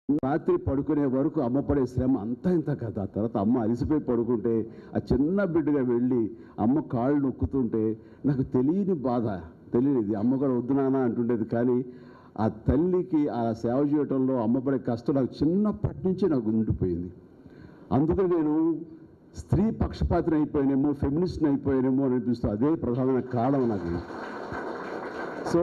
రాత్రి పడుకునే వరకు అమ్మ పడే శ్రమ అంతా ఇంత కదా. తర్వాత అమ్మ అలసిపోయి పడుకుంటే ఆ చిన్న బిడ్డగా వెళ్ళి అమ్మ కాళ్ళు నొక్కుతుంటే నాకు తెలియని బాధ, తెలియనిది. అమ్మ కూడా వద్దు నాన్న అంటుండేది. కానీ ఆ తల్లికి ఆ సేవ చేయడంలో అమ్మ పడే కష్టం నాకు చిన్నప్పటి నుంచి నాకు ఉండిపోయింది. అందుకని నేను స్త్రీ పక్షపాతిని అయిపోయానేమో, ఫెమినిస్ట్ని అయిపోయానేమో అని అనిపిస్తుంది. అదే ప్రధానమైన కారణం నాకు. సో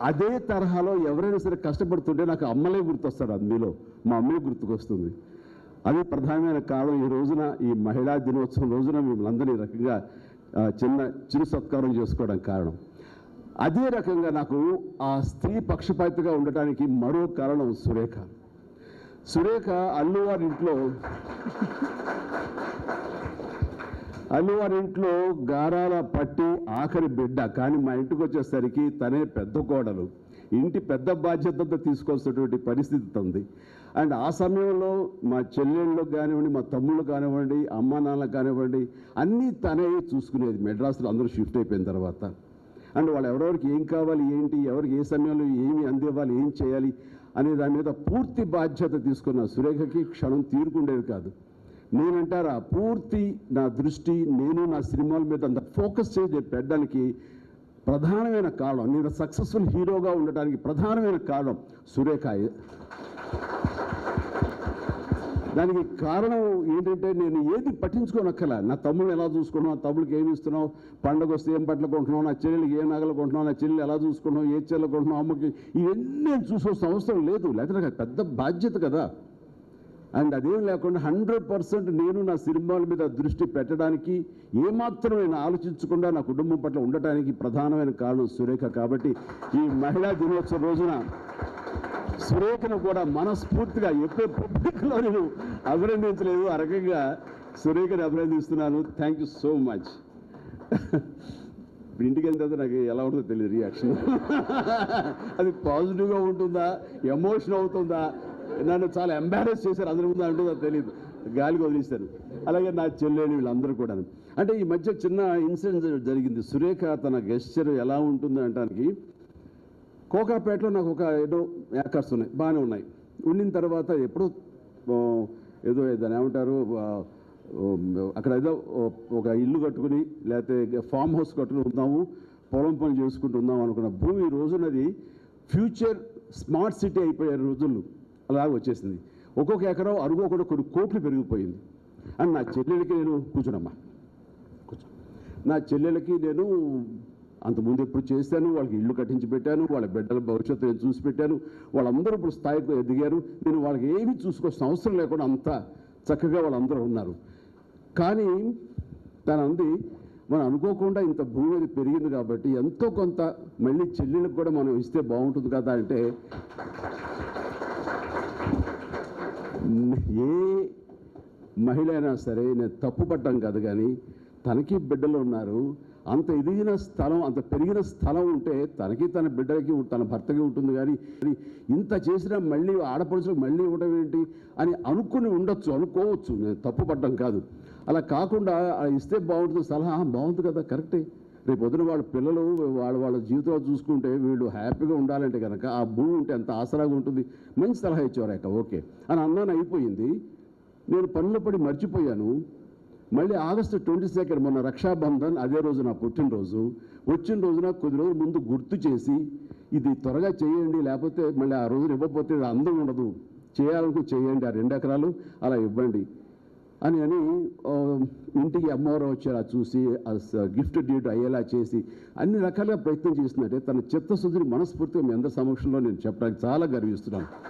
అదే తరహాలో ఎవరైనా సరే కష్టపడుతుంటే నాకు అమ్మలే గుర్తొస్తారు. అందులో మా అమ్మే గుర్తుకొస్తుంది. అది ప్రధానమైన కారణం. ఈ రోజున ఈ మహిళా దినోత్సవం రోజున మిమ్మల్ని అందరినీ రకంగా చిరు సత్కారం చేసుకోవడం కారణం. అదే రకంగా నాకు ఆ స్త్రీ పక్షపాతిగా ఉండటానికి మరో కారణం సురేఖ. అల్లువారింట్లో గారాల పట్టి ఆఖరి బిడ్డ. కానీ మా ఇంటికి వచ్చేసరికి తనే పెద్ద కోడలు, ఇంటి పెద్ద బాధ్యతతో తీసుకోవాల్సినటువంటి పరిస్థితి ఉంది. అండ్ ఆ సమయంలో మా చెల్లెళ్ళకు కానివ్వండి, మా తమ్ముళ్ళు కానివ్వండి, అమ్మ నాన్నలకు కానివ్వండి, అన్నీ తనే చూసుకునేది. మెడ్రాస్లో అందరూ షిఫ్ట్ అయిపోయిన తర్వాత అండ్ వాళ్ళు ఎవరెవరికి ఏం కావాలి, ఏంటి, ఎవరికి ఏ సమయంలో ఏమి అందివ్వాలి, ఏం చేయాలి అనే దాని మీద పూర్తి బాధ్యత తీసుకున్న సురేఖకి క్షణం తీరుకుండేది కాదు. నేనంటారా పూర్తి నా దృష్టి నేను నా సినిమాల మీద అంత ఫోకస్ చేసి పెట్టడానికి ప్రధానమైన కారణం, నేను సక్సెస్ఫుల్ హీరోగా ఉండటానికి ప్రధానమైన కారణం సురేఖ. దానికి కారణం ఏంటంటే నేను ఏది పట్టించుకోనక్కల. నా తమ్ముడు ఎలా చూసుకున్నావు, తమ్ముడికి ఏమి ఇస్తున్నావు, పండుగ వస్తే ఏం బట్టలు కొంటున్నావు, నా చెల్లెలకి ఏ నగలు కొంటున్నావు, నా చెల్లెలు ఎలా చూసుకున్నావు, ఏ చెల్లెలు కొంటున్నావు, అమ్మకి ఇవన్నీ నేను చూసుకోవాల్సిన అవసరం లేదు. లేకపోతే నాకు పెద్ద బాధ్యత కదా. అండ్ అదేం లేకుండా 100% నేను నా సినిమాల మీద దృష్టి పెట్టడానికి ఏమాత్రం నేను ఆలోచించకుండా నా కుటుంబం పట్ల ఉండటానికి ప్రధానమైన కారణం సురేఖ. కాబట్టి ఈ మహిళా దినోత్సవం రోజున సురేఖను కూడా మనస్ఫూర్తిగా ఎప్పుడూ పబ్లిక్లో నేను అభినందించలేదు, ఆ రకంగా సురేఖని అభినందిస్తున్నాను. Thank you so much. ఇప్పుడు ఇంటికి వెళ్ళిన తర్వాత నాకు ఎలా ఉంటుందో తెలియదు రియాక్షన్. అది పాజిటివ్గా ఉంటుందా, ఎమోషన్ అవుతుందా, నన్ను చాలా ఎంబారెస్ చేశారు అందరి ముందు అంటుందో తెలియదు, గాలికి వదిలిస్తారు. అలాగే నా చెల్లెలు వీళ్ళందరూ కూడా. అంటే ఈ మధ్య చిన్న ఇన్సిడెంట్ జరిగింది. సురేఖ తన గెస్చర్ ఎలా ఉంటుంది అనడానికి, కోకాపేటలో నాకు ఒక ఏదో యాకర్స్ ఉన్నాయి, బాగానే ఉన్నాయి. ఉండిన తర్వాత ఎప్పుడో ఏదో దాన్ని ఏమంటారు, అక్కడ ఏదో ఒక ఇల్లు కట్టుకుని లేకపోతే ఫామ్ హౌస్ కట్టుకుని ఉందాము, పొలం పని చేసుకుంటూ ఉందాం అనుకున్న భూమి ఈ రోజునది ఫ్యూచర్ స్మార్ట్ సిటీ అయిపోయే రోజులు అలాగే వచ్చేసింది. ఒక్కొక్క ఎకరం అరుగు కూడా కొన్ని కోట్లు పెరిగిపోయింది. అండ్ నా చెల్లెలకి నేను కూర్చున్నమ్మా నా చెల్లెలకి నేను అంతకుముందు ఎప్పుడు చేశాను, వాళ్ళకి ఇల్లు కట్టించి పెట్టాను, వాళ్ళ బిడ్డల భవిష్యత్తు నేను చూసి పెట్టాను. వాళ్ళందరూ ఇప్పుడు స్థాయికి ఎదిగారు. నేను వాళ్ళకి ఏమీ చూసుకోవాల్సిన అవసరం లేకుండా అంత చక్కగా వాళ్ళందరూ ఉన్నారు. కానీ తను అంది, మనం అనుకోకుండా ఇంత భూమి మీద పెరిగింది కాబట్టి ఎంతో కొంత మళ్ళీ చెల్లెలకు కూడా మనం ఇస్తే బాగుంటుంది కదా. అంటే ఏ మహిళ అయినా సరే నేను తప్పు పడ్డాం కాదు, కానీ తనకి బిడ్డలు ఉన్నారు. అంత ఎదిగిన స్థలం, అంత పెరిగిన స్థలం ఉంటే తనకి తన బిడ్డలకి తన భర్తకి ఉంటుంది. కానీ ఇంత చేసినా మళ్ళీ ఆడపడుచులకు మళ్ళీ ఇవ్వడం ఏంటి అని అనుకోవచ్చు. నేను తప్పు పడ్డం కాదు. అలా కాకుండా ఇస్తే బాగుంటుంది సలహా, బాగుంది కదా, కరెక్టే. రేపు పొద్దున వాళ్ళ పిల్లలు వాళ్ళ జీవితాలు చూసుకుంటే వీళ్ళు హ్యాపీగా ఉండాలంటే కనుక ఆ భూమి ఉంటే ఎంత ఆసరాగా ఉంటుంది. మంచి సలహా ఇచ్చేవారట, ఓకే అని అన్నాను. అయిపోయింది. నేను పనులు పడి మర్చిపోయాను. మళ్ళీ ఆగస్టు 22 మొన్న రక్షాబంధన్, అదే రోజు నా పుట్టినరోజు. వచ్చిన రోజున కొద్ది రోజుల ముందు గుర్తు చేసి ఇది త్వరగా చేయండి, లేకపోతే మళ్ళీ ఆ రోజున ఇవ్వకపోతే అందం ఉండదు, చేయాలనుకో చేయండి, ఆ 2 ఎకరాలు అలా ఇవ్వండి అని ఇంటికి అమ్మవారు వచ్చేలా చూసి గిఫ్ట్ డీట్ అయ్యేలా చేసి అన్ని రకాలుగా ప్రయత్నం చేస్తున్నట్టే తన చిత్తశుద్ధిని మనస్ఫూర్తిగా మీ అందరి సమక్షంలో నేను చెప్పడానికి చాలా గర్విస్తున్నాను.